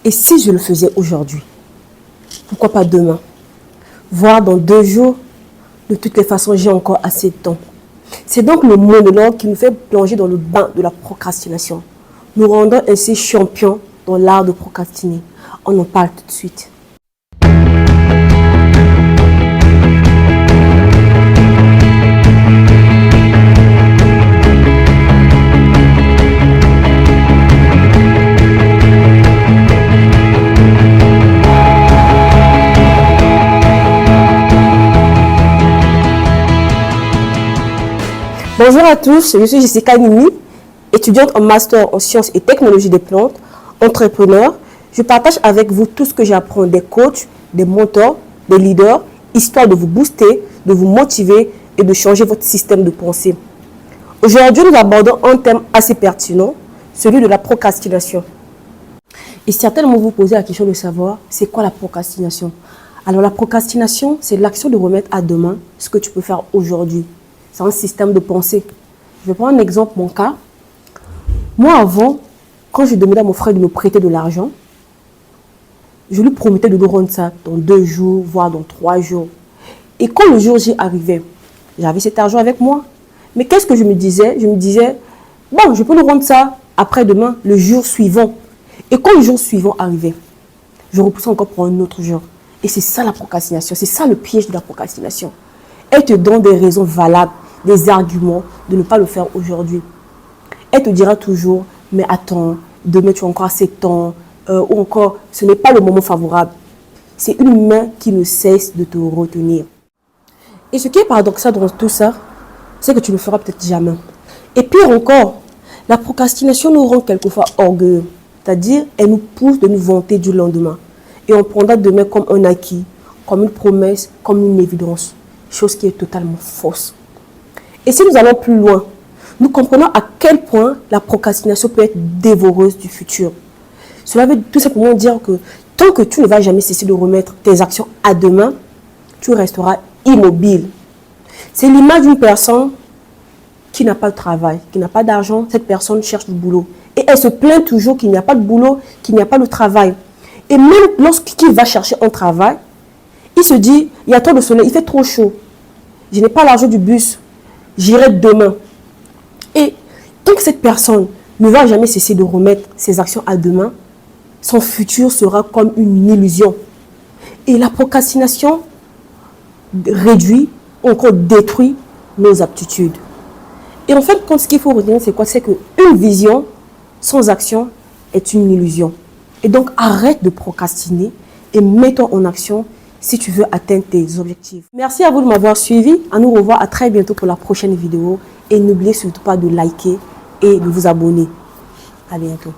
Et si je le faisais aujourd'hui, pourquoi pas demain? Voire dans 2 jours, de toutes les façons, j'ai encore assez de temps. C'est donc le monologue qui nous fait plonger dans le bain de la procrastination, nous rendant ainsi champions dans l'art de procrastiner. On en parle tout de suite. Bonjour à tous, je suis Jessica Nimi, étudiante en master en sciences et technologies des plantes, entrepreneur. Je partage avec vous tout ce que j'apprends des coachs, des mentors, des leaders, histoire de vous booster, de vous motiver et de changer votre système de pensée. Aujourd'hui, nous abordons un thème assez pertinent, celui de la procrastination. Et certainement vous posez la question de savoir, c'est quoi la procrastination? Alors la procrastination, c'est l'action de remettre à demain ce que tu peux faire aujourd'hui. C'est un système de pensée. Je vais prendre un exemple, mon cas. Moi, avant, quand je demandais à mon frère de me prêter de l'argent, je lui promettais de lui rendre ça dans 2 jours, voire dans 3 jours. Et quand le jour J arrivait, j'avais cet argent avec moi. Mais qu'est-ce que je me disais? Je me disais, bon, je peux lui rendre ça après-demain, le jour suivant. Et quand le jour suivant arrivait, je repoussais encore pour un autre jour. Et c'est ça la procrastination, c'est ça le piège de la procrastination. Elle te donne des raisons valables, des arguments de ne pas le faire aujourd'hui. Elle te dira toujours, mais attends, demain tu as encore assez de temps, ou encore, ce n'est pas le moment favorable. C'est une main qui ne cesse de te retenir. Et ce qui est paradoxal dans tout ça, c'est que tu ne le feras peut-être jamais. Et pire encore, la procrastination nous rend quelquefois orgueilleux. C'est-à-dire, elle nous pousse de nous vanter du lendemain. Et on prendra demain comme un acquis, comme une promesse, comme une évidence. Chose qui est totalement fausse. Et si nous allons plus loin, nous comprenons à quel point la procrastination peut être dévoreuse du futur. Cela veut tout simplement dire que tant que tu ne vas jamais cesser de remettre tes actions à demain, tu resteras immobile. C'est l'image d'une personne qui n'a pas de travail, qui n'a pas d'argent. Cette personne cherche du boulot. Et elle se plaint toujours qu'il n'y a pas de boulot, qu'il n'y a pas de travail. Et même lorsqu'il va chercher un travail, il se dit, il y a trop de soleil, il fait trop chaud. Je n'ai pas l'argent du bus, j'irai demain. Et tant que cette personne ne va jamais cesser de remettre ses actions à demain, son futur sera comme une illusion. Et la procrastination réduit, encore détruit nos aptitudes. Et en fait, ce qu'il faut retenir, c'est quoi? C'est qu'une vision sans action est une illusion. Et donc, arrête de procrastiner et mets-toi en action si tu veux atteindre tes objectifs. Merci à vous de m'avoir suivi. À nous revoir à très bientôt pour la prochaine vidéo. Et n'oubliez surtout pas de liker et de vous abonner. À bientôt.